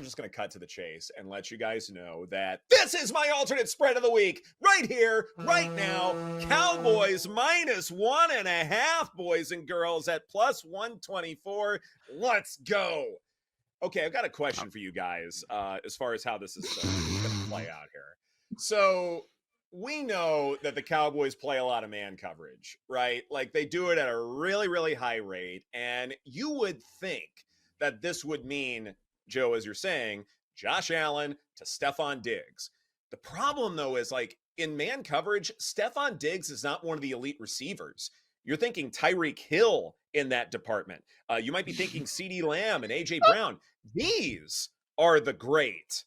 just going to cut to the chase and let you guys know that this is my alternate spread of the week right here, right now. Cowboys minus 1.5, boys and girls, at plus 124. Let's go. Okay, I've got a question for you guys as far as how this is going to play out here. So we know that the Cowboys play a lot of man coverage, right? Like they do it at a really, really high rate. And you would think that this would mean, Joe, as you're saying, Josh Allen to Stephon Diggs. The problem, though, is like in man coverage, Stephon Diggs is not one of the elite receivers. You're thinking Tyreek Hill in that department. You might be thinking CeeDee Lamb and A.J. Brown. These are the great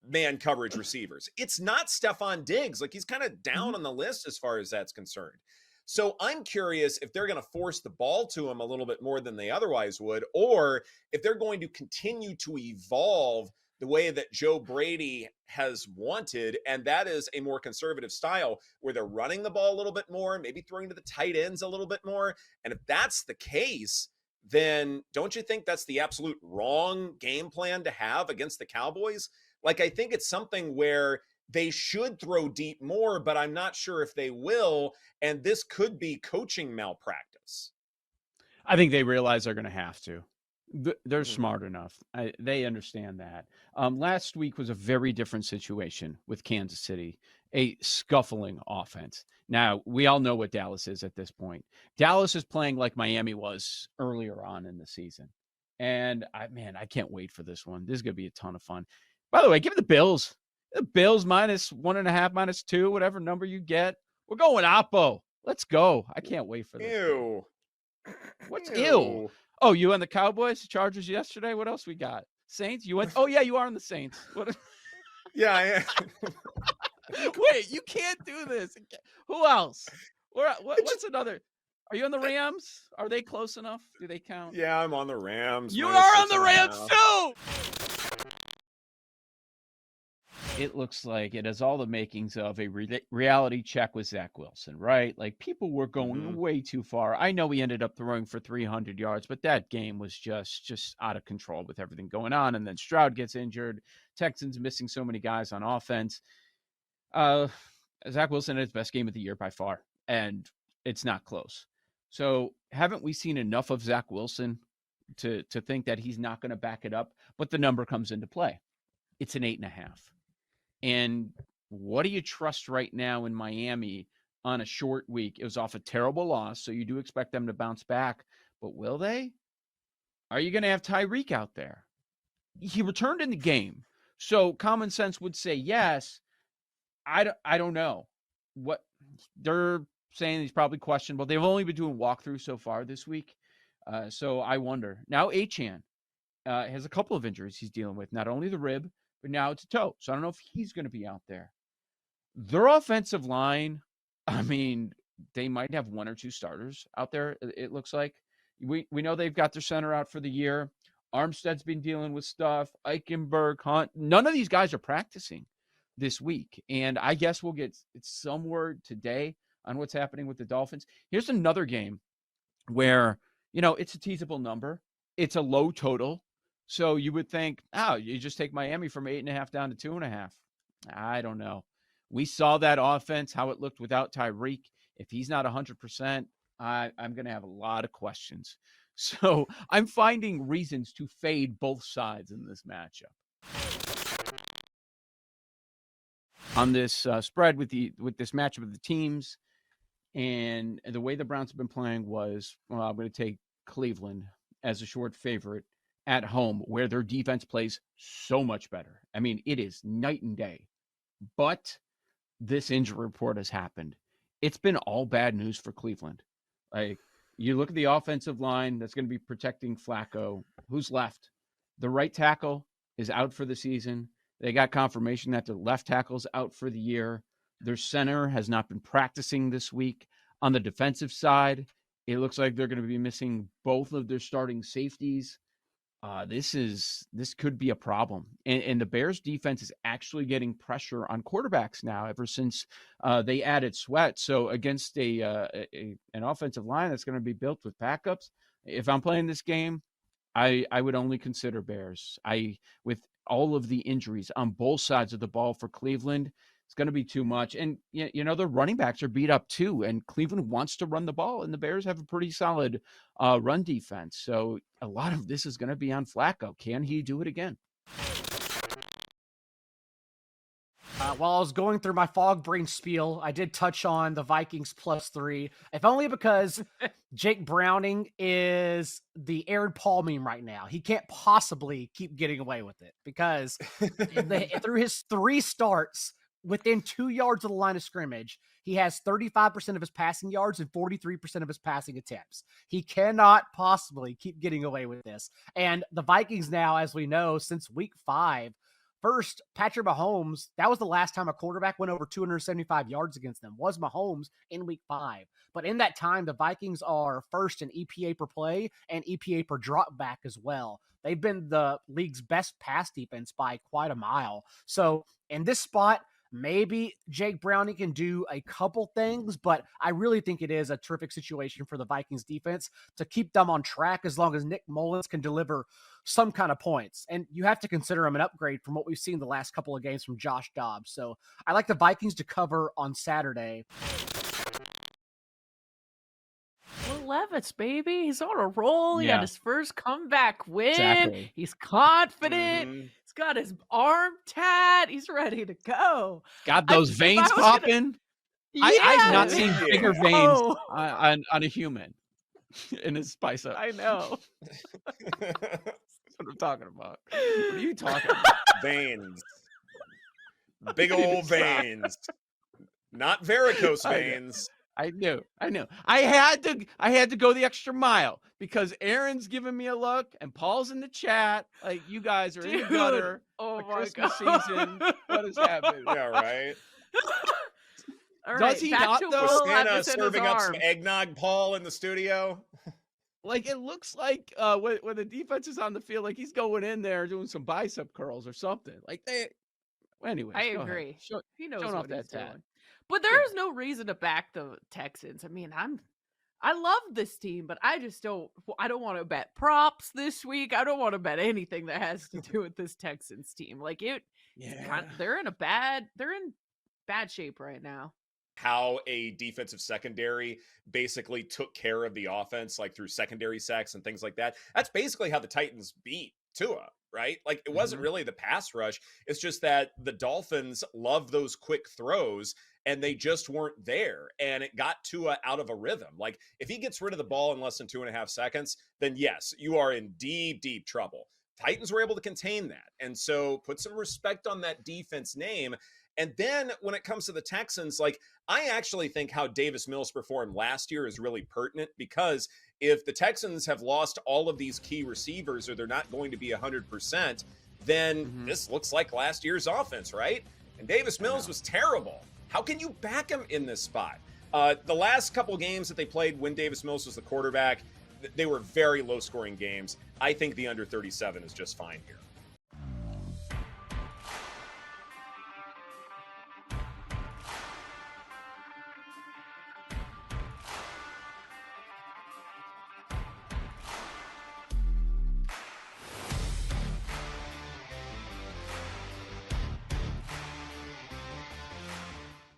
man coverage receivers. It's not Stephon Diggs. Like he's kind of down on the list as far as that's concerned. So I'm curious if they're going to force the ball to him a little bit more than they otherwise would, or if they're going to continue to evolve the way that Joe Brady has wanted, and that is a more conservative style where they're running the ball a little bit more, maybe throwing to the tight ends a little bit more. And if that's the case, then don't you think that's the absolute wrong game plan to have against the Cowboys? Like, I think it's something where they should throw deep more, but I'm not sure if they will. And this could be coaching malpractice. I think they realize they're going to have to. They're smart enough. They understand that. Last week was a very different situation with Kansas City, a scuffling offense. Now, we all know what Dallas is at this point. Dallas is playing like Miami was earlier on in the season. And, I can't wait for this one. This is going to be a ton of fun. By the way, give it the Bills. The Bills minus 1.5, minus 2, whatever number you get. We're going Oppo. Let's go. I can't wait for this. Ew. What's ew? Oh, you on the Cowboys, Chargers yesterday? What else we got? Saints? You went? Oh, yeah, you are on the Saints. What? Yeah, I am. Wait, you can't do this. Who else? What's another? Are you on the Rams? Are they close enough? Do they count? Yeah, I'm on the Rams. You are on the Rams, too! It looks like it has all the makings of a reality check with Zach Wilson, right? Like people were going way too far. I know he ended up throwing for 300 yards, but that game was just out of control with everything going on. And then Stroud gets injured. Texans missing so many guys on offense. Zach Wilson had his best game of the year by far, and it's not close. So haven't we seen enough of Zach Wilson to think that he's not going to back it up? But the number comes into play. It's an 8.5. And what do you trust right now in Miami on a short week? It was off a terrible loss, so you do expect them to bounce back. But will they? Are you going to have Tyreek out there? He returned in the game, so common sense would say yes. I don't know. What they're saying he's probably questionable. They've only been doing walkthroughs so far this week, so I wonder. Now Achane has a couple of injuries he's dealing with, not only the rib, but now it's a toe. So I don't know if he's going to be out there. Their offensive line, they might have one or two starters out there, it looks like. We know they've got their center out for the year. Armstead's been dealing with stuff. Eichenberg, Hunt. None of these guys are practicing this week. And I guess we'll get some word today on what's happening with the Dolphins. Here's another game where, it's a teasable number. It's a low total. So you would think, you just take Miami from 8.5 down to 2.5. I don't know. We saw that offense, how it looked without Tyreek. If he's not 100%, I'm going to have a lot of questions. So I'm finding reasons to fade both sides in this matchup. On this spread with this matchup of the teams, and the way the Browns have been playing was, I'm going to take Cleveland as a short favorite at home, where their defense plays so much better. It is night and day. But this injury report has happened. It's been all bad news for Cleveland. Like, you look at the offensive line that's going to be protecting Flacco. Who's left? The right tackle is out for the season. They got confirmation that the left tackle's out for the year. Their center has not been practicing this week. On the defensive side, it looks like they're going to be missing both of their starting safeties. This could be a problem. And the Bears defense is actually getting pressure on quarterbacks now ever since they added Sweat. So against an offensive line that's going to be built with backups, if I'm playing this game, I would only consider Bears. With all of the injuries on both sides of the ball for Cleveland, it's going to be too much. And, the running backs are beat up too. And Cleveland wants to run the ball, and the Bears have a pretty solid run defense. So a lot of this is going to be on Flacco. Can he do it again? While I was going through my fog brain spiel, I did touch on the Vikings +3, if only because Jake Browning is the Aaron Paul meme right now. He can't possibly keep getting away with it because through his 3 starts within 2 yards of the line of scrimmage, he has 35% of his passing yards and 43% of his passing attempts. He cannot possibly keep getting away with this. And the Vikings now, as we know, since week 5, first, Patrick Mahomes, that was the last time a quarterback went over 275 yards against them, was Mahomes in week 5. But in that time, the Vikings are first in EPA per play and EPA per drop back as well. They've been the league's best pass defense by quite a mile. So in this spot, maybe Jake Browning can do a couple things, but I really think it is a terrific situation for the Vikings defense to keep them on track as long as Nick Mullins can deliver some kind of points. And you have to consider him an upgrade from what we've seen the last couple of games from Josh Dobbs. So I like the Vikings to cover on Saturday. Levis, baby. He's on a roll. He had his first comeback win. Exactly. He's confident. He's got his arm tat. He's ready to go. Got those veins popping. I've not seen bigger veins on a human in his spice up. I know. That's what I'm talking about. What are you talking about? Veins. Big old veins. Not varicose veins. I knew. I had to go the extra mile because Aaron's giving me a look and Paul's in the chat. Like, you guys are in the gutter. Oh my Christmas God. season. What is happening? Yeah, right. All right, Does he back not, to though? Will Santa Levis and his serving up some arm. eggnog, Paul, in the studio. Like, it looks like when the defense is on the field, like he's going in there doing some bicep curls or something. Like anyway. I agree. He knows what he's tat. doing. But there is no reason to back the Texans. I mean, I love this team, but I don't want to bet props this week. I don't want to bet anything that has to do with this Texans team. Like they're in bad shape right now. How a defensive secondary basically took care of the offense, like through secondary sacks and things like that. That's basically how the Titans beat Tua, right? Like, it wasn't really the pass rush. It's just that the Dolphins love those quick throws and they just weren't there. And it got Tua out of a rhythm. Like, if he gets rid of the ball in less than 2.5 seconds, then yes, you are in deep, deep trouble. Titans were able to contain that. And so put some respect on that defense name. And then when it comes to the Texans, like, I actually think how Davis Mills performed last year is really pertinent, because if the Texans have lost all of these key receivers or they're not going to be 100%, then this looks like last year's offense, right? And Davis Mills was terrible. How can you back him in this spot? The last couple games that they played when Davis Mills was the quarterback, they were very low-scoring games. I think the under 37 is just fine here.